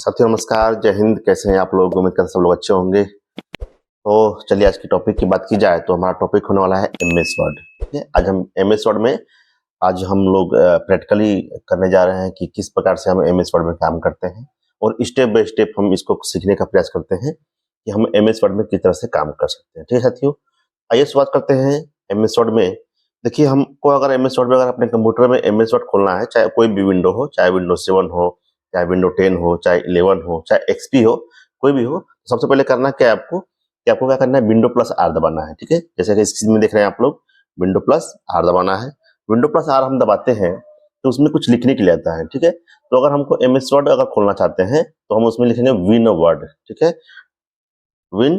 साथियों नमस्कार, जय हिंद। कैसे हैं आप लोग? उम्मीद करते हैं सब लोग अच्छे होंगे। तो चलिए आज की टॉपिक की बात की जाए तो हमारा टॉपिक होने वाला है एमएस वर्ड। ठीक है, आज हम एमएस वर्ड में आज हम लोग प्रैक्टिकली करने जा रहे हैं कि किस प्रकार से हम एमएस वर्ड में काम करते हैं और स्टेप बाय स्टेप हम इसको सीखने का प्रयास करते हैं कि हम एमएस वर्ड में किस तरह से काम कर सकते हैं। ठीक है साथियों, आइए शुरुआत करते हैं एमएस वर्ड में। देखिए, हमको अगर एमएस वर्ड में अगर अपने कंप्यूटर में एमएस वर्ड खोलना है, चाहे कोई भी विंडो हो, चाहे विंडो 7 हो, चाहे विंडो 10 हो, चाहे 11 हो, चाहे एक्सपी हो, कोई भी हो, तो सबसे पहले करना क्या है आपको कि आपको क्या करना है, विंडो प्लस आर दबाना है। ठीक है, जैसे कि इस चीज में देख रहे हैं आप लोग, विंडो प्लस आर दबाना है। विंडो प्लस आर हम दबाते हैं तो उसमें कुछ लिखने के लिए आता है। ठीक है, तो अगर हमको एमएस वर्ड अगर खोलना चाहते हैं तो हम उसमें लिखेंगे विन वर्ड। ठीक है, विन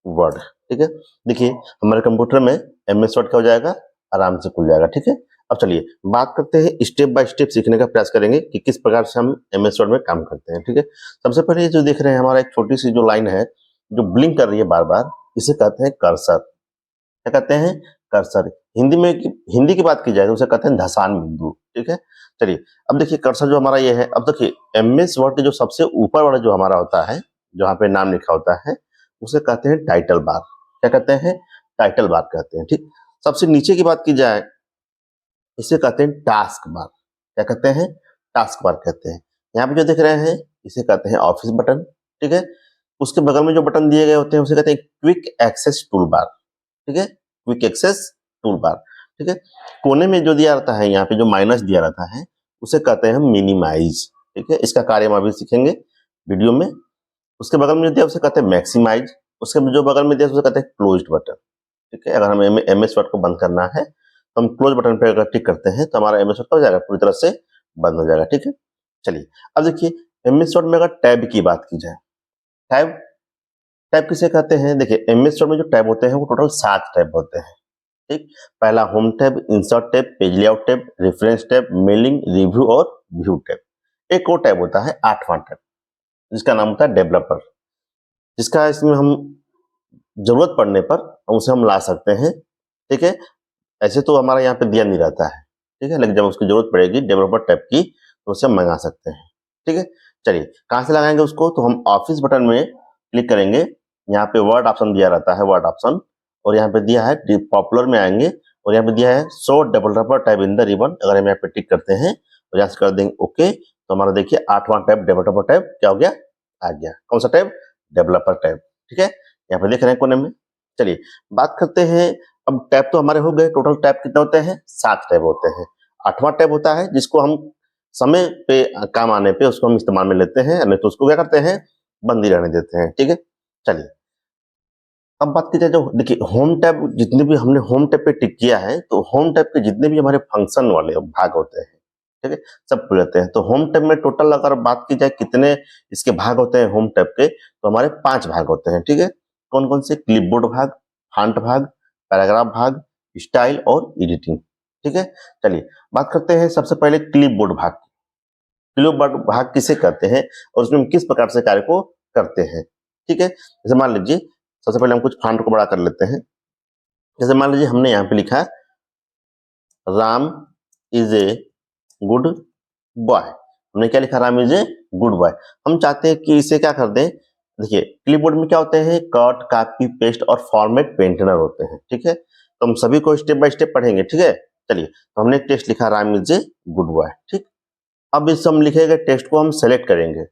वर्ड। ठीक है, देखिए हमारे कंप्यूटर में एमएस वर्ड क्या हो जाएगा, आराम से खुल जाएगा। ठीक है, अब चलिए बात करते हैं, स्टेप बाय स्टेप सीखने का प्रयास करेंगे कि किस प्रकार से हम एमएस वर्ड में काम करते हैं। ठीक है, सबसे पहले जो देख रहे हैं हमारा एक छोटी सी जो लाइन है जो ब्लिंक कर रही है बार बार, इसे कहते हैं कर्सर। क्या कहते हैं? कर्सर। हिंदी की बात की जाए तो उसे कहते हैं धसान बिंदु। ठीक है, चलिए अब देखिए कर्सर जो हमारा ये है। अब देखिए एमएस वर्ड के जो सबसे ऊपर वाला जो हमारा होता है, जहाँ पे नाम लिखा होता है, उसे कहते हैं टाइटल बार। क्या कहते हैं? टाइटल बार कहते हैं। ठीक, सबसे नीचे की बात की जाए इसे कहते हैं टास्क बार। क्या कहते हैं? टास्क बार कहते हैं। यहाँ पे जो देख रहे हैं इसे कहते हैं ऑफिस बटन। ठीक है, उसके बगल में जो बटन दिए गए होते हैं उसे कहते हैं क्विक एक्सेस टूल बार। ठीक है, क्विक एक्सेस टूल बार। ठीक है, कोने में जो दिया रहता है, यहाँ पे जो माइनस दिया रहता है उसे कहते हैं मिनिमाइज। ठीक है, इसका कार्य हम अभी सीखेंगे वीडियो में। उसके बगल में जो दिया उसे कहते हैं मैक्सिमाइज। उसके जो बगल में दिया उसे कहते हैं क्लोज्ड बटन। ठीक है, अगर हमें एमएस वर्ड को बंद करना है तो हम क्लोज बटन पे अगर टिक करते हैं तो हमारा एमएस वर्ड हो जाएगा, पूरी तरह से बंद हो जाएगा। ठीक है, चलिए अब देखिए एमएस वर्ड में अगर टैब की बात की जाए, टैब टैब किसे कहते हैं? देखिए एमएस वर्ड में जो टैब होते हैं वो टोटल 7 टैब होते हैं। ठीक, पहला home tab, insert tab, page layout tab, reference tab, mailing, review और व्यू टैब। एक और टैब होता है 8वां टैब, जिसका नाम होता है डेवलपर, जिसका इसमें हम जरूरत पड़ने पर उसे हम ला सकते हैं। ठीक है, ऐसे तो हमारा यहाँ पे दिया नहीं रहता है। ठीक है, लेकिन जब उसकी जरूरत पड़ेगी डेवलपर टैब की तो उसे हम मंगा सकते हैं। ठीक है, चलिए कहाँ से लगाएंगे उसको, तो हम ऑफिस बटन में क्लिक करेंगे। यहाँ पे वर्ड ऑप्शन दिया रहता है, वर्ड ऑप्शन, और यहाँ पे दिया है पॉपुलर में आएंगे और यहाँ पे दिया है show developer tab in the ribbon. अगर हम यहाँ पे टिक करते हैं और यहाँ से कर देंगे ओके, तो हमारा देखिए 8वां टैब डेवलपर टैब क्या हो गया, आ गया। कौन सा टैब? Developer tab. ठीक है, यहाँ पे देख रहे हैं कोने में। चलिए बात करते हैं, अब टैब तो हमारे हो गए। टोटल टैब कितने होते हैं? 7 टैब होते हैं। 8वां टैब होता है जिसको हम समय पे काम आने पे उसको हम इस्तेमाल में लेते हैं, नहीं तो उसको क्या करते हैं, बंद ही रहने देते हैं। ठीक है, चलिए अब बात की जाए, जो देखिए होम टैब, जितने भी हमने होम टैब पे टिक किया है तो होम टैब के जितने भी हमारे फंक्शन वाले भाग होते हैं, ठीक है, सब खुल जाते हैं। तो होम टैब में टोटल अगर बात की जाए कितने इसके भाग होते हैं होम टैब के, तो हमारे 5 भाग होते हैं। ठीक है, कौन कौन से? क्लिपबोर्ड भाग, फॉन्ट भाग, पैराग्राफ भाग, स्टाइल और एडिटिंग। ठीक है, चलिए बात करते हैं सबसे पहले क्लिपबोर्ड भाग। क्लिपबोर्ड भाग किसे कहते हैं और उसमें हम किस प्रकार से कार्य को करते हैं? ठीक है, जैसे मान लीजिए सबसे पहले हम कुछ फॉन्ट को बड़ा कर लेते हैं। जैसे मान लीजिए हमने यहाँ पे लिखा है Ram is a good boy. हमने क्या लिखा? Ram is a good boy. हम चाहते हैं कि इसे क्या कर दें। देखिए क्लिपबोर्ड में क्या होते हैं, कट, कॉपी, पेस्ट और फॉर्मेट पेंटेनर होते हैं। ठीक है, तो हम सभी को स्टेप बाय स्टेप पढ़ेंगे। ठीक है, चलिए तो हमने टेक्स्ट लिखा Ram is a good boy. ठीक, अब इस हम लिखे गए टेक्स्ट को हम सेलेक्ट करेंगे।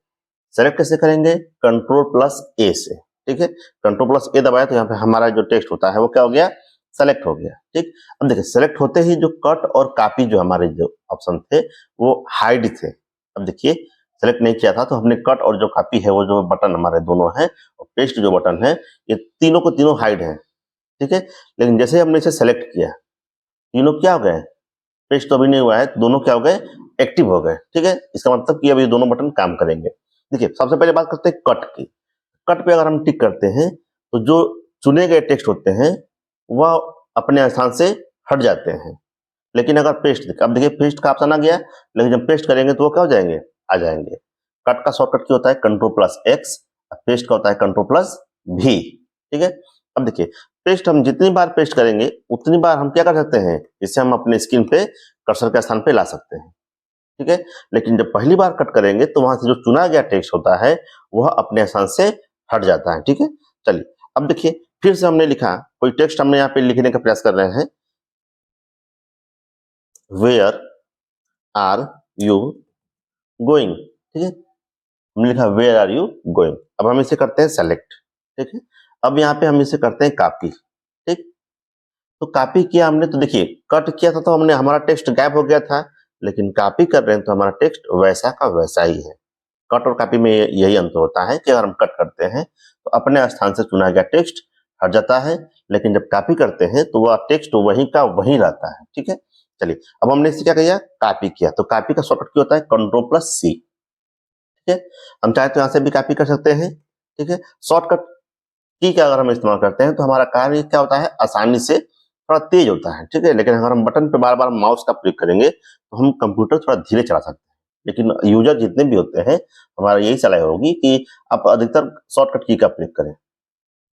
सेलेक्ट कैसे करेंगे? कंट्रोल प्लस ए से। ठीक है, कंट्रोल प्लस ए दबाया तो यहाँ पे हमारा जो टेक्स्ट होता है वो क्या हो गया, सेलेक्ट हो गया। ठीक, अब देखिए सेलेक्ट होते ही जो कट और कॉपी जो हमारे जो ऑप्शन थे वो हाइड थे। अब देखिए सेलेक्ट नहीं किया था तो हमने कट और जो कॉपी है वो जो बटन हमारे दोनों हैं और पेस्ट जो बटन है ये तीनों को तीनों हाइड है। ठीक है, लेकिन जैसे हमने इसे सेलेक्ट किया तीनों क्या हो गए, पेस्ट तो अभी नहीं हुआ है, दोनों क्या हो गए, एक्टिव हो गए। ठीक है, इसका मतलब कि अभी दोनों बटन काम करेंगे। देखिए सबसे पहले बात करते हैं कट की। कट पे अगर हम टिक करते हैं तो जो चुने गए टेक्स्ट होते हैं वह अपने स्थान से हट जाते हैं। लेकिन अगर पेस्ट, अब देखिए पेस्ट का ऑप्शन आ गया, लेकिन जब पेस्ट करेंगे तो वो क्या हो जाएंगे, आ जाएंगे। कट का शॉर्टकट क्या होता है? Control plus x. पेस्ट का होता है कंट्रोल प्लस भी। ठीक है, अब देखिए पेस्ट हम जितनी बार पेस्ट करेंगे उतनी बार हम क्या कर सकते हैं, इससे हम अपने स्क्रीन पे कर्सर के स्थान पे ला सकते हैं। ठीक है। लेकिन जब पहली बार कट करेंगे तो वहां से जो चुना गया टेक्स्ट होता है वह अपने स्थान से हट जाता है, ठीक है। चलिए अब देखिए, फिर से हमने लिखा कोई टेक्स्ट, हमने यहाँ पे लिखने का प्रयास कर रहे हैं, वेयर आर यू गोइंग, ठीक है। हमने लिखा वेयर आर यू गोइंग। अब हम इसे करते हैं सेलेक्ट, ठीक है। अब यहाँ पे हम इसे करते हैं कॉपी, ठीक। तो कॉपी किया हमने, तो देखिए कट किया था तो हमने, हमारा टेक्स्ट गायब हो गया था, लेकिन कॉपी कर रहे हैं तो हमारा टेक्स्ट वैसा का वैसा ही है। कट और कॉपी में यही अंतर होता है कि अगर हम कट करते हैं तो अपने स्थान से चुना गया टेक्स्ट हट जाता है, लेकिन जब कॉपी करते हैं तो वह टेक्स्ट वहीं का वहीं रहता है, ठीक है। चलिए अब हमने इसे क्या किया, कॉपी किया, तो कॉपी का शॉर्टकट क्या होता है, Ctrl+C, ठीक है। हम चाहे तो यहाँ से भी कॉपी कर सकते हैं, ठीक है। शॉर्टकट की का अगर हम इस्तेमाल करते हैं तो हमारा कार्य क्या होता है, आसानी से थोड़ा तेज होता है, ठीक है। लेकिन अगर हम बटन पे बार बार माउस का प्रयोग करेंगे तो हम कंप्यूटर थोड़ा धीरे चला सकते हैं। लेकिन यूजर जितने भी होते हैं, हमारा यही सलाह होगी कि आप अधिकतर शॉर्टकट की का प्रयोग करें,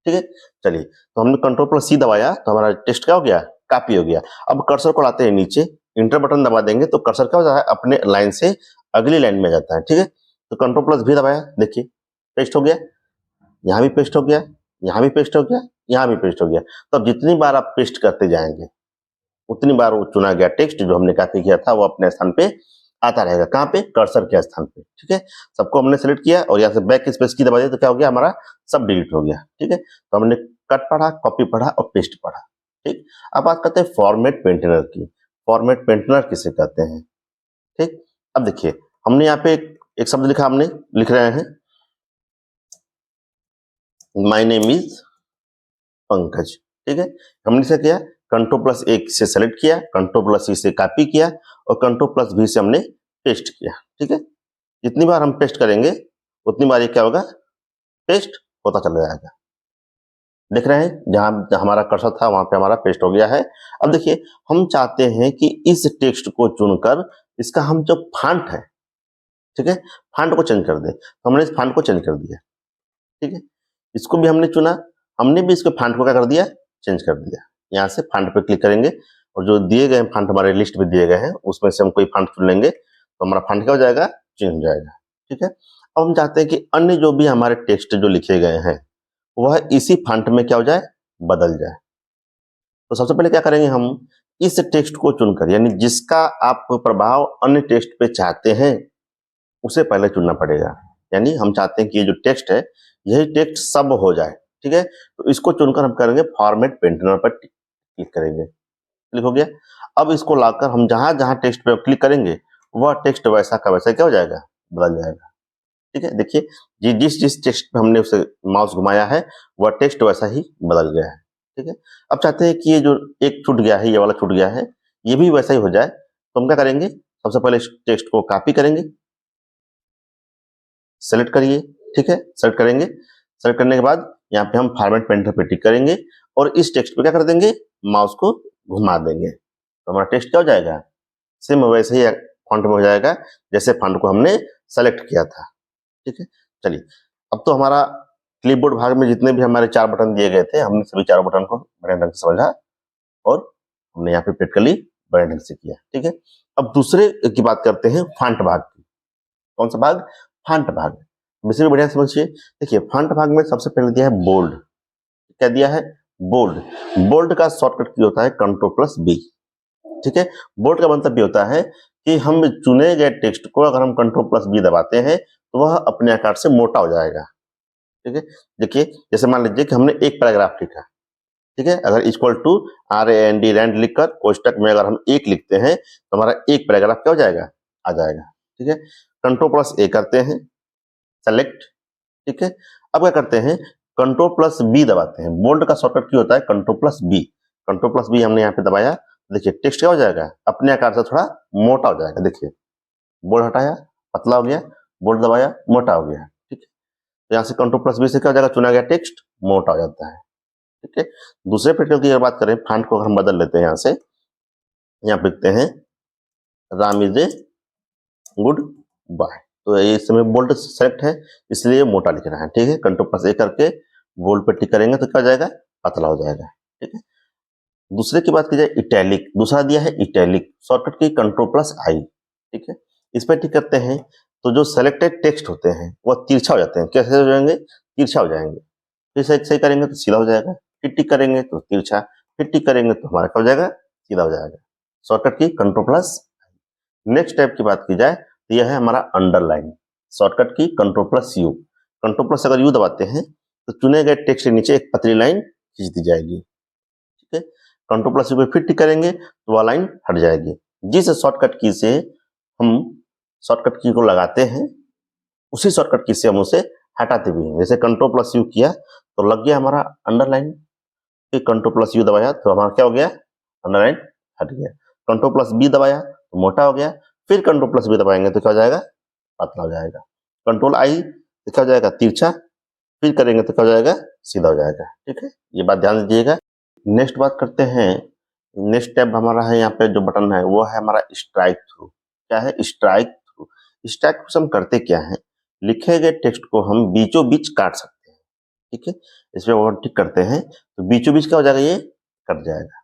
ठीक है। चलिए तो हमने Ctrl+C दबाया तो हमारा टेक्स्ट क्या हो गया, कॉपी हो गया। अब कर्सर को लाते हैं नीचे, इंटर बटन दबा देंगे तो कर्सर क्या हो जाता है, अपने लाइन से अगली लाइन में जाता है, ठीक है। तो Ctrl+V दबाया, देखिए पेस्ट हो गया, यहाँ भी पेस्ट हो गया, यहाँ भी पेस्ट हो गया, यहाँ भी पेस्ट हो गया। तो अब जितनी बार आप पेस्ट करते जाएंगे उतनी बार वो चुना गया टेक्स्ट जो हमने कॉपी किया था वो अपने स्थान पे आता रहेगा। कहाँ पे, कर्सर के स्थान पे, ठीक है। सबको हमने सेलेक्ट किया और यहाँ से बैक स्पेस की दबा दिया तो क्या हो गया, हमारा सब डिलीट हो गया, ठीक है। तो हमने कट पढ़ा, कॉपी पढ़ा और पेस्ट पढ़ा, ठीक। अब बात करते हैं फॉर्मेट मेंटेनर की। फॉर्मेट मेंटेनर किसे कहते हैं, ठीक। अब देखिए हमने यहाँ पे एक शब्द लिखा, हमने लिख रहे हैं माय नेम इज पंकज, ठीक है। हमने इसे किया Ctrl+A से सेलेक्ट किया, Ctrl+C से कॉपी किया और Ctrl+V से हमने पेस्ट किया, ठीक है। जितनी बार हम पेस्ट करेंगे उतनी बार ये क्या होगा, पेस्ट होता चला जाएगा। देख रहे हैं जहां हमारा कर्सर था वहां पे हमारा पेस्ट हो गया है। अब देखिए हम चाहते हैं कि इस टेक्स्ट को चुनकर इसका हम जो फॉन्ट है, ठीक है, फॉन्ट को चेंज कर दें। तो हमने इस फॉन्ट को चेंज कर दिया, ठीक है। इसको भी हमने चुना, हमने भी इसके फॉन्ट को क्या कर दिया, चेंज कर दिया। यहाँ से फॉन्ट पे क्लिक करेंगे और जो दिए गए फॉन्ट हमारे लिस्ट में दिए गए हैं उसमें से हम कोई फॉन्ट चुन लेंगे तो हमारा फॉन्ट क्या हो जाएगा, चेंज हो जाएगा, ठीक है। अब हम चाहते हैं कि अन्य जो भी हमारे टेक्स्ट जो लिखे गए हैं वह इसी फॉन्ट में क्या हो जाए, बदल जाए। तो सबसे पहले क्या करेंगे, हम इस टेक्स्ट को चुनकर, यानी जिसका आप प्रभाव अन्य टेक्स्ट पे चाहते हैं उसे पहले चुनना पड़ेगा। यानी हम चाहते हैं कि ये जो टेक्स्ट है यही टेक्स्ट सब हो जाए, ठीक है। तो इसको चुनकर हम करेंगे फॉर्मेट मेंटेनर पर क्लिक करेंगे, क्लिक हो गया। अब इसको लाकर हम जहां जहां टेक्स्ट पे क्लिक करेंगे वह टेक्स्ट वैसा का वैसा क्या हो जाएगा, बदल जाएगा, ठीक है। देखिए जिस जिस टेक्स्ट पे हमने उसे माउस घुमाया है वह टेक्स्ट वैसा ही बदल गया है, ठीक है। अब चाहते हैं कि ये जो एक छूट गया है, ये वाला छूट गया है, ये भी वैसा ही हो जाए, तो हम क्या करेंगे, सबसे पहले इस टेक्स्ट को कॉपी करेंगे, सेलेक्ट करिए, ठीक है, सेलेक्ट करेंगे। सेलेक्ट करने के बाद यहाँ पे हम फॉर्मेट पेंटर पे टिक करेंगे और इस टेक्स्ट पे क्या कर देंगे, माउस को घुमा देंगे, तो हमारा टेक्स्ट क्या हो जाएगा, सेम वैसे ही फॉन्ट में हो जाएगा जैसे फॉन्ट को हमने सेलेक्ट किया था, ठीक है। चलिए अब तो हमारा क्लिपबोर्ड भाग में जितने भी हमारे 4 बटन दिए गए थे हमने सभी 4 बटन को बड़े ढंग से समझा और हमने यहाँ पे प्रैक्टिकली बड़े ढंग से किया, ठीक है। अब दूसरे की बात करते हैं फॉन्ट भाग की। कौन सा भाग, फॉन्ट भाग। इसे भी बढ़िया समझिए। देखिए फॉन्ट भाग में सबसे पहले दिया है बोल्ड, क्या दिया है, बोल्ड। बोल्ड का शॉर्टकट की होता है Ctrl+B, ठीक है। बोल्ड का मतलब ये होता है कि हम चुने गए टेक्स्ट को अगर हम Ctrl+B दबाते हैं तो वह अपने आकार से मोटा हो जाएगा, ठीक है। देखिए जैसे मान लीजिए कि हमने एक पैराग्राफ लिखा, ठीक है, अगर इक्वल टू RAND रैंड लिखकर कोष्टक में अगर हम एक लिखते हैं तो हमारा एक पैराग्राफ क्या हो जाएगा, आ जाएगा, ठीक है। Ctrl+A करते हैं, सेलेक्ट, ठीक है। अब क्या करते हैं, Ctrl+B दबाते हैं। बोल्ड का शॉर्टकट की होता है Ctrl+B। Ctrl+B हमने यहाँ पे दबाया, देखिए टेक्स्ट क्या हो जाएगा, अपने आकार से थोड़ा मोटा हो जाएगा। देखिए बोल्ड हटाया, पतला हो गया, बोल्ड दबाया, मोटा हो गया, ठीक है। तो यहाँ से Ctrl+B से क्या हो जाएगा, चुना गया टेक्स्ट मोटा हो जाता है, ठीक है। दूसरे प्रैक्टिकल की अगर बात करें, फॉन्ट को हम बदल लेते हैं, यहाँ से यहाँ पे लिखते हैं Ram is a good boy. तो ये इस समय बोल्ड सेलेक्ट है इसलिए मोटा लिख रहा है, ठीक है। Ctrl+A करके बोल्ड पे टिक करेंगे तो क्या हो जाएगा, पतला हो जाएगा, ठीक है। दूसरे की बात की जाए इटैलिक, दूसरा दिया है इटैलिक, शॉर्टकट की Ctrl+I, ठीक है। इस पर टिक करते हैं तो जो सेलेक्टेड टेक्स्ट होते हैं वह तिरछा हो जाते हैं। कैसे हो जाएंगे? तिरछा हो जाएंगे। फिर सही करेंगे तो सीधा हो जाएगा, फिर टिक करेंगे तो तिरछा, फिर टिक करेंगे तो हमारा क्या हो जाएगा? सीधा हो जाएगा। शॉर्टकट की कंट्रोल प्लस। नेक्स्ट टाइप की बात की जाए तो यह है हमारा अंडरलाइन। शॉर्टकट की control plus you. Control plus अगर यू दबाते हैं तो चुने गए टेक्स्ट के नीचे एक पतली लाइन खींच दी जाएगी। ठीक है, कंट्रोल प्लस यू पे फिर टिक करेंगे तो वह लाइन हट जाएगी। जिस शॉर्टकट की से हम शॉर्टकट की को लगाते हैं उसी शॉर्टकट की से हम उसे हटाते भी हैं। जैसे कंट्रोल प्लस यू किया तो लग गया हमारा अंडरलाइन, फिर कंट्रोल प्लस यू दबाया तो हमारा क्या हो गया? अंडरलाइन हट गया। कंट्रोल प्लस बी दबाया तो मोटा हो गया, फिर कंट्रोल प्लस बी दबाएंगे तो क्या हो जाएगा? पतला हो जाएगा। कंट्रोल आई तो क्या हो जाएगा? तिरछा, फिर करेंगे तो क्या हो जाएगा? सीधा हो जाएगा। ठीक है, ये बात ध्यान दीजिएगा। नेक्स्ट बात करते हैं। नेक्स्ट टैब हमारा है, यहाँ पे जो बटन है वो है हमारा स्ट्राइक थ्रू। क्या है? Strike through. स्ट्राइक थ्रू से हम करते क्या है? लिखे गए टेक्स्ट को हम बीचों बीच काट सकते हैं। ठीक है, इसमें ओवर टिक करते हैं तो बीचों बीच क्या हो जाएगा? ये कट जाएगा।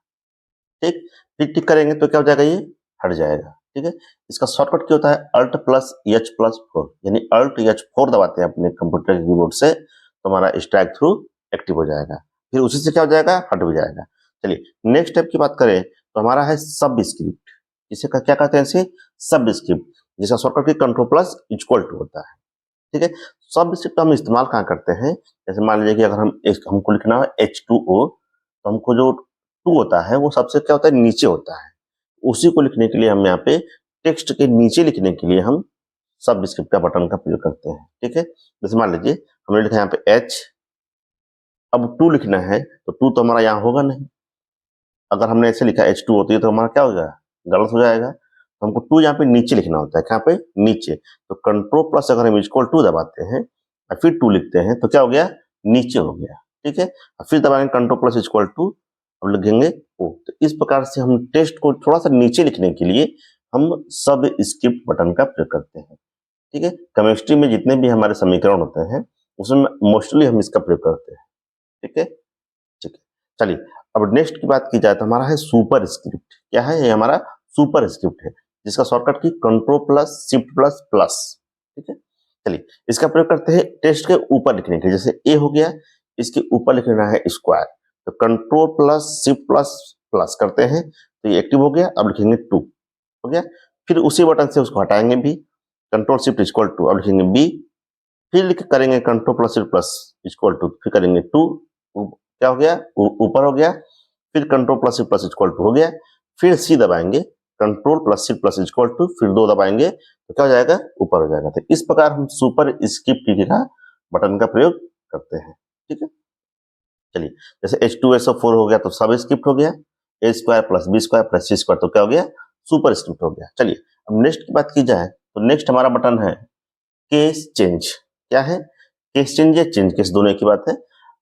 ठीक, फिर टिक करेंगे तो क्या हो जाएगा? ये हट जाएगा। ठीक है, इसका शॉर्टकट क्या होता है? अल्ट प्लस एच प्लस 4, यानी अल्ट एच 4 दबाते हैं अपने कंप्यूटर के कीबोर्ड से तो हमारा स्ट्राइक थ्रू एक्टिव हो जाएगा। फिर उसी से क्या हो जाएगा? हट भी जाएगा। चलिए नेक्स्ट स्टेप की बात करें तो हमारा है सब स्क्रिप्ट। इसे क्या कहते हैं? इसे सब स्क्रिप्ट, जिसका शॉर्टकट की कंट्रोल प्लस इक्वल टू होता है। ठीक है, सब स्क्रिप्ट हम इस्तेमाल कहाँ करते हैं? जैसे मान लीजिए कि अगर हमको लिखना है H2O तो हमको जो टू होता है वो सबसे क्या होता है? नीचे होता है। उसी को लिखने के लिए हम यहाँ पे टेक्स्ट के नीचे लिखने के लिए हम सब स्क्रिप्ट का बटन का प्रयोग करते हैं। ठीक है, जैसे मान लीजिए हमने लिखा यहाँ पे H, अब टू लिखना है तो टू तो हमारा यहाँ होगा नहीं। अगर हमने ऐसे लिखा H2 होती है तो हमारा क्या हो जाएगा? गलत हो जाएगा। तो हमको टू यहाँ पे नीचे लिखना होता है। कहाँ पे? नीचे। तो कंट्रोल प्लस अगर हम इक्वल टू दबाते हैं और फिर टू लिखते हैं तो क्या हो गया? नीचे हो गया। ठीक है, और फिर दबाएंगे कंट्रोल प्लस इक्वल टू, अब लिखेंगे ओ। तो इस प्रकार से हम टेक्स्ट को थोड़ा सा नीचे लिखने के लिए हम सब स्क्रिप्ट बटन का प्रयोग करते हैं। ठीक है, केमिस्ट्री में जितने भी हमारे समीकरण होते हैं उसमें मोस्टली हम इसका प्रयोग करते हैं। ठीक है, ठीक है। चलिए अब नेक्स्ट की बात की जाए तो हमारा है सुपर स्क्रिप्ट। क्या है? ये हमारा सुपर स्क्रिप्ट है, जिसका शॉर्टकट की control plus shift plus plus. ठीक है, चलिए इसका प्रयोग करते हैं टेक्स्ट के ऊपर लिखने के लिए। जैसे ए हो गया, इसके ऊपर लिखना है स्क्वायर, तो control plus shift plus plus करते हैं तो ये एक्टिव हो गया। अब लिखेंगे टू, हो गया। फिर उसी बटन से उसको हटाएंगे भी, कंट्रोल शिफ्ट इक्वल टू, अब लिखेंगे बी, फिर लिख करेंगे control plus shift plus equal to, फिर करेंगे टू, क्या हो गया? ऊपर हो गया। फिर control plus shift plus equal to हो गया। फिर सी दबाएंगे, control plus shift plus equal to, फिर दो दबाएंगे तो क्या हो जाएगा? ऊपर हो जाएगा। तो इस प्रकार हम सुपर स्क्रिप्ट की का बटन का प्रयोग करते हैं। ठीक है, चलिए जैसे H2SO4 हो गया तो सब स्क्रिप्ट हो गया, a square plus b square plus c square तो क्या हो गया? सुपर स्क्रिप्ट हो गया। चलिए अब नेक्स्ट की बात की जाए तो नेक्स्ट हमारा बटन है केस चेंज। क्या है? केस चेंज या चेंज केस, दोनों की बात है।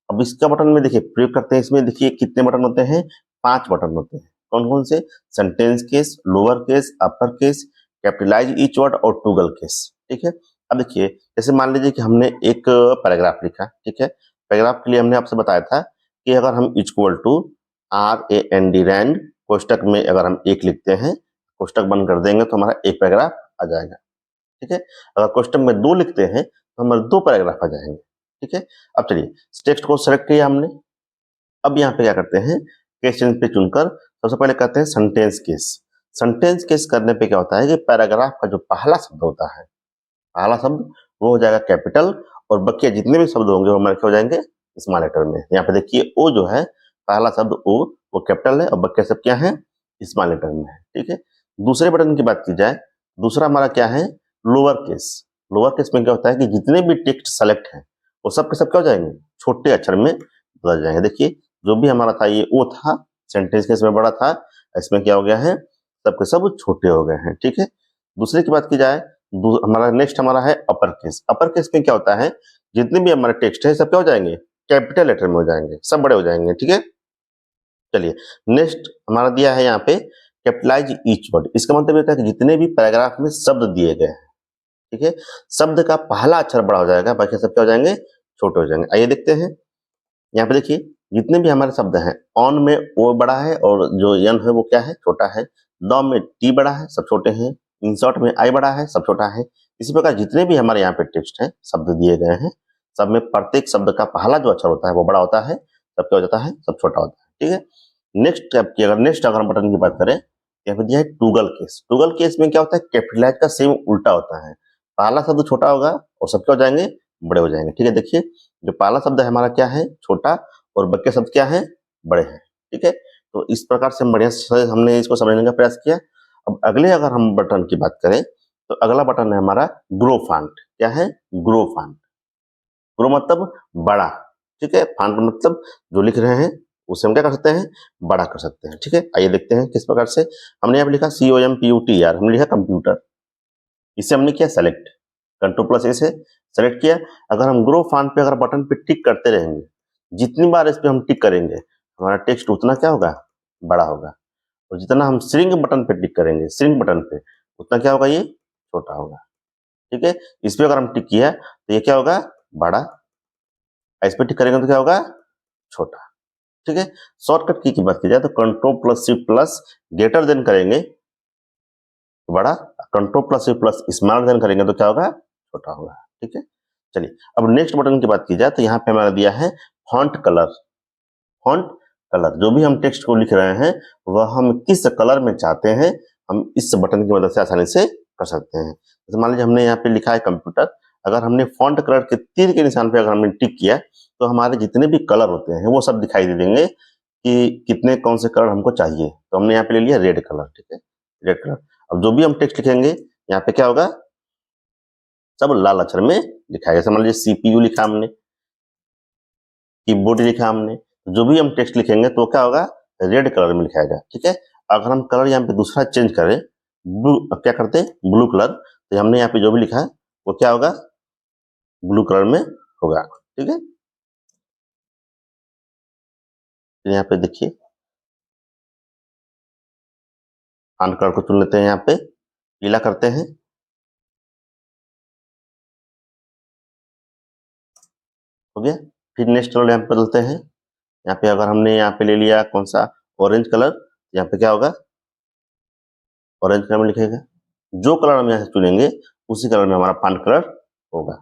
अब इसका बटन में देखिए प्रयोग करते हैं। इसमें देखिए कितने बटन होते हैं? 5 बटन होते हैं। कौन कौन से? Sentence case, lower case, upper case, capitalize each word और टूगल केस। ठीक है, अब देखिए जैसे मान लीजिए कि हमने एक पैराग्राफ लिखा। ठीक है, पैराग्राफ के लिए हमने आपसे बताया था कि अगर हम इक्वल टू RAND रैंड कोष्टक में अगर हम एक लिखते हैं, कोष्टक बंद कर देंगे तो हमारा एक पैराग्राफ आ जाएगा। ठीक है, अगर क्वेश्चन में 2 लिखते हैं तो हमारे 2 पैराग्राफ आ जाएंगे। ठीक है, अब चलिए टेक्स्ट को सेलेक्ट किया हमने। अब यहाँ पे क्या करते हैं? केस चेंज पे चुनकर सबसे पहले करते हैं सेंटेंस केस। सेंटेंस केस करने पे क्या होता है कि पैराग्राफ का जो पहला शब्द होता है, पहला शब्द वो हो जाएगा कैपिटल, और बाकी जितने भी शब्द होंगे वो हमारे क्या हो जाएंगे? स्मॉल लेटर में। यहाँ पे देखिए ओ जो है, पहला शब्द ओ वो कैपिटल है और बाकी सब क्या है? स्मॉल लेटर में है। ठीक है, दूसरे बटन की बात की जाए, दूसरा हमारा क्या है? Lower case. लोअर केस में क्या होता है कि जितने भी टेक्स्ट सेलेक्ट हैं वो सब के सब क्या हो जाएंगे? छोटे अक्षर में बदल जाएंगे। देखिए जो भी हमारा था ये ओ था, सेंटेंस केस में बड़ा था, इसमें क्या हो गया है? सब के सब छोटे हो गए हैं। ठीक है, दूसरे की बात की जाए, हमारा नेक्स्ट हमारा है अपर केस। अपर केस में क्या होता है? जितने भी हमारे टेक्स्ट है सब क्या हो जाएंगे? कैपिटल लेटर में हो जाएंगे, सब बड़े हो जाएंगे। ठीक है, चलिए नेक्स्ट हमारा दिया है यहाँ पे कैपिटलाइज ईच वर्ड। इसका मतलब ये होता है कि जितने भी पैराग्राफ में शब्द दिए गए हैं, ठीक है, शब्द का पहला अक्षर बड़ा हो जाएगा, बाकी सब क्या हो जाएंगे? छोटे हो जाएंगे। आइए देखते हैं, यहाँ पे देखिए जितने भी हमारे शब्द हैं, ऑन में ओ बड़ा है और जो यन है वो क्या है? छोटा है। द में टी बड़ा है, सब छोटे हैं। इन शॉर्ट में आई बड़ा है, सब छोटा है। इसी प्रकार जितने भी हमारे यहाँ पे टेक्स्ट हैं, शब्द दिए गए हैं, सब में प्रत्येक शब्द का पहला जो अक्षर होता है वो बड़ा होता है, सब क्या हो जाता है, सब छोटा होता है। ठीक है, नेक्स्ट अगर हम बटन की बात करें, यहाँ पे दिया है टूगल केस। टूगल केस में क्या होता है, कैपिटलाइज का सेम उल्टा होता है, पहला शब्द छोटा होगा और सब क्या हो जाएंगे, बड़े हो जाएंगे। ठीक है, देखिए जो पहला शब्द है हमारा क्या है, छोटा, और बाकी शब्द क्या है, बड़े हैं। ठीक है, तो इस प्रकार से हम बढ़िया से हमने इसको समझने का प्रयास किया। अब अगले अगर हम बटन की बात करें, तो अगला बटन है हमारा ग्रो फॉन्ट। क्या है, ग्रो फॉन्ट। ग्रो मतलब बड़ा। ठीक है, फॉन्ट मतलब जो लिख रहे हैं उसे हम क्या कर सकते हैं, बड़ा कर सकते हैं। ठीक है, आइए देखते हैं किस प्रकार से। हमने यहाँ पे लिखा COMPUTER, हमने लिखा कंप्यूटर, इसे हमने किया सेलेक्ट, Ctrl+A से सेलेक्ट किया। अगर हम ग्रो फॉन्ट पे अगर बटन पे टिक करते रहेंगे, जितनी बार इस पे हम टिक करेंगे, हमारा टेक्स्ट उतना क्या होगा, बड़ा होगा। और जितना हम श्रिंक बटन पे टिक करेंगे, श्रिंक बटन पे, उतना क्या होगा, ये छोटा होगा। ठीक है, इस पे अगर हम टिक किया तो ये क्या होगा, बड़ा, इस पे टिक करेंगे तो क्या होगा, छोटा। ठीक है, शॉर्टकट की बात की जाए तो Ctrl+Shift+ ग्रेटर देन करेंगे तो बड़ा, Ctrl+Shift+ स्मॉलर देन करेंगे तो क्या होगा, छोटा होगा। ठीक है, चलिए अब नेक्स्ट बटन की बात की जाए तो यहाँ पे हमारा दिया है फॉन्ट कलर। फॉन्ट कलर, जो भी हम टेक्स्ट को लिख रहे हैं वह हम किस कलर में चाहते हैं, हम इस बटन की मदद से आसानी से कर सकते हैं। जैसे मान लीजिए हमने यहाँ पे लिखा है कंप्यूटर, अगर हमने फॉन्ट कलर के तीर के निशान पे अगर हमने टिक किया तो हमारे जितने भी कलर होते हैं वो सब दिखाई दे देंगे कि कितने कौन से कलर हमको चाहिए। तो हमने यहाँ पे ले लिया रेड कलर। ठीक है, रेड कलर। अब जो भी हम टेक्स्ट लिखेंगे यहाँ पे क्या होगा, सब लाल अक्षर में लिखा है। जैसे मान लीजिए CPU लिखा हमने, कीबोर्ड लिखा हमने, जो भी हम टेक्स्ट लिखेंगे तो क्या होगा, रेड कलर में लिखाएगा। ठीक है, अगर हम कलर यहाँ पे दूसरा चेंज करें, ब्लू, क्या करते हैं, ब्लू कलर, तो हमने यहाँ पे जो भी लिखा है वो क्या होगा, ब्लू कलर में होगा। ठीक है, तो यहाँ पे देखिए फॉन्ट कलर को चुन लेते हैं, यहाँ पे पीला करते हैं, हो गया। फिर नेक्स्ट कलर यहाँ पे बदलते हैं, यहाँ पे अगर हमने यहाँ पे ले लिया कौन सा, ऑरेंज कलर, यहाँ पे क्या होगा, ऑरेंज कलर में लिखेगा। जो कलर हम यहाँ से चुनेंगे उसी कलर में हमारा फॉन्ट कलर होगा।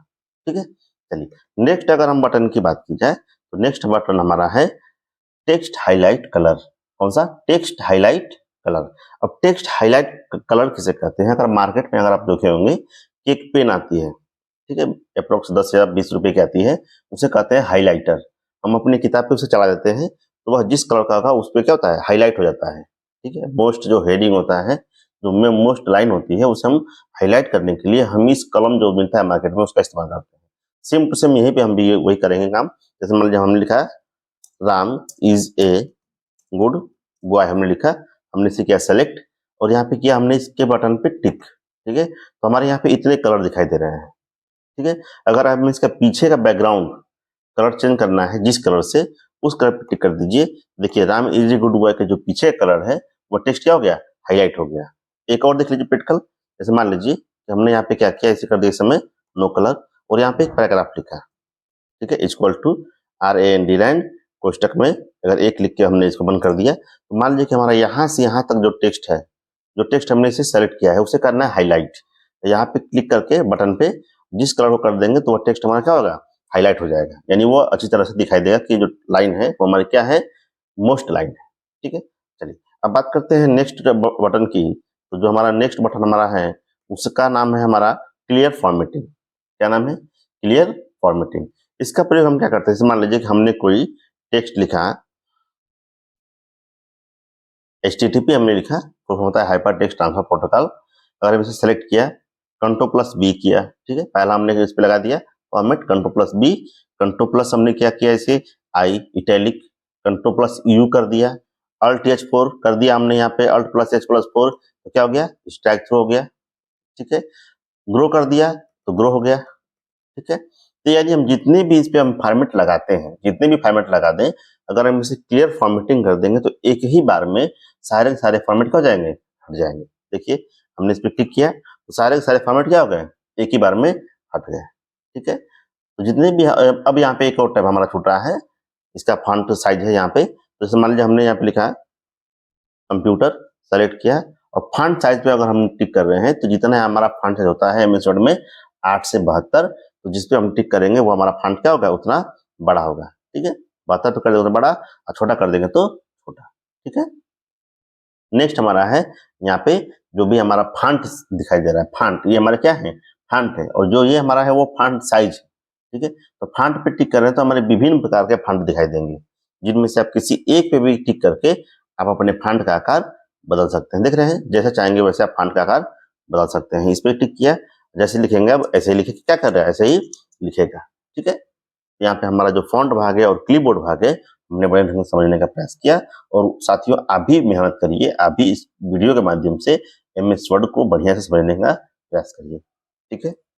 ठीक है, चलिए नेक्स्ट अगर हम बटन की बात की जाए तो नेक्स्ट बटन हमारा है टेक्स्ट हाईलाइट कलर। कौन सा, टेक्स्ट हाईलाइट कलर। अब टेक्स्ट हाईलाइट कलर किसे कहते हैं, अगर मार्केट में अगर आप देखे होंगे कि एक पेन आती है, ठीक है, अप्रोक्स 10 या 20 रुपए की आती है, उसे कहते हैं हाईलाइटर। हम अपनी किताब पे उसे चला देते हैं तो वह जिस कलर का होगा उस पर क्या होता है, हाईलाइट हो जाता है। ठीक है, मोस्ट जो हेडिंग होता है, जो में मोस्ट लाइन होती है, उसे हम हाईलाइट करने के लिए हम इस कलम जो मिलता है मार्केट में उसका इस्तेमाल करते हैं। सेम टू सेम यहीं पे हम भी वही करेंगे काम। जैसे मान लीजिए हमने लिखा है Ram is a good boy, हमने लिखा, हमने इसे किया सेलेक्ट और यहाँ पे किया हमने इसके बटन पे टिक। ठीक है, तो हमारे यहाँ पे इतने कलर दिखाई दे रहे हैं। ठीक है, अगर हमें इसका पीछे का बैकग्राउंड कलर चेंज करना है जिस कलर से, उस कलर पे टिक कर दीजिए। देखिए Ram is a good boy के जो पीछे कलर है वो टेक्स्ट क्या हो गया, हाईलाइट हो गया। एक और देख लीजिए प्रैक्टिकल, जैसे मान लीजिए कि हमने यहाँ पे क्या किया, इसे कर दिया इस समय नो कलर और यहाँ पे एक पैराग्राफ लिखा। ठीक है, इक्वल टू RAND रैंड कोष्टक में अगर एक लिख के हमने इसको बंद कर दिया, तो मान लीजिए कि हमारा यहाँ से यहाँ तक जो टेक्स्ट है, जो टेक्स्ट हमने इसे सेलेक्ट किया है उसे करना है हाईलाइट। यहाँ पे क्लिक करके बटन पे जिस कलर को कर देंगे तो वो टेक्स्ट हमारा क्या होगा, हाईलाइट हो जाएगा, यानी वो अच्छी तरह से दिखाई देगा कि जो लाइन है वो हमारी क्या है, मोस्ट लाइन है। ठीक है, चलिए अब बात करते हैं नेक्स्ट बटन की। तो जो हमारा नेक्स्ट बटन हमारा है उसका नाम है हमारा क्लियर फॉर्मेटिंग। क्या नाम है, क्लियर फॉर्मेटिंग। इसका प्रयोग हम क्या करते हैं, जैसे मान लीजिए कि हमने कोई टेक्स्ट लिखा, HTTP हमने लिखा तो होता है हाइपर टेक्स्ट ट्रांसफर प्रोटोकॉल। अगर हम इसे सेलेक्ट किया, Ctrl+B किया, ठीक है, पहला हमने इस पे लगा दिया फॉर्मेट, Ctrl+B, Ctrl+ हमने क्या किया, इसे आई इटैलिक, Ctrl+U कर दिया, Alt+H4 कर दिया हमने यहाँ पे, Alt+H+4 तो क्या हो गया, स्ट्राइक थ्रू हो गया। ठीक है, ग्रो कर दिया तो ग्रो हो गया। ठीक है, तो यानी हम जितने भी इस पे हम फॉर्मेट लगाते हैं, जितने भी फॉर्मेट लगा दें, अगर हम इसे क्लियर फॉर्मेटिंग कर देंगे तो एक ही बार में सारे के सारे फॉर्मेट क्या हो जाएंगे, हट जाएंगे। देखिए हमने इस पे क्लिक किया तो सारे के सारे फॉर्मेट क्या हो गए, एक ही बार में हट गए। ठीक है, तो जितने भी अब यहाँ पे एक और टैब हमारा छूट रहा है, इसका फॉन्ट साइज है यहाँ पे। तो जैसे मान लीजिए हमने यहाँ पे लिखा है कंप्यूटर, सेलेक्ट किया और फॉन्ट साइज पे अगर हम टिक कर रहे हैं तो जितना हमारा फॉन्ट साइज होता है एमएस वर्ड में 8 से 72, तो जिस पे हम टिक करेंगे वो हमारा फॉन्ट क्या होगा, उतना बड़ा होगा। ठीक है, 72 पे कर देंगे तो बड़ा और छोटा कर देंगे तो छोटा। ठीक है, नेक्स्ट हमारा है यहाँ पे जो भी हमारा फॉन्ट दिखाई दे रहा है, फॉन्ट ये हमारा क्या है, फॉन्ट है, और जो ये हमारा है वो फॉन्ट साइज। ठीक है, तो फॉन्ट पे टिक कर रहे हैं तो हमारे विभिन्न प्रकार के फॉन्ट दिखाई देंगे, जिनमें से आप किसी एक पे भी टिक करके आप अपने फॉन्ट का आकार बदल सकते हैं। देख रहे हैं, जैसे चाहेंगे वैसे आप फॉन्ट का आकार बदल सकते हैं। इस पे टिक किया, जैसे लिखेंगे अब ऐसे ही लिखे, क्या कर रहा है, ऐसे ही लिखेगा। ठीक है, यहाँ पे हमारा जो फॉन्ट भाग है और कीबोर्ड भाग है हमने बड़े ढंग से समझने का प्रयास किया। और साथियों आप भी मेहनत करिए, आप भी इस वीडियो के माध्यम से एमएस वर्ड को बढ़िया से समझने का प्रयास करिए। ठीक है।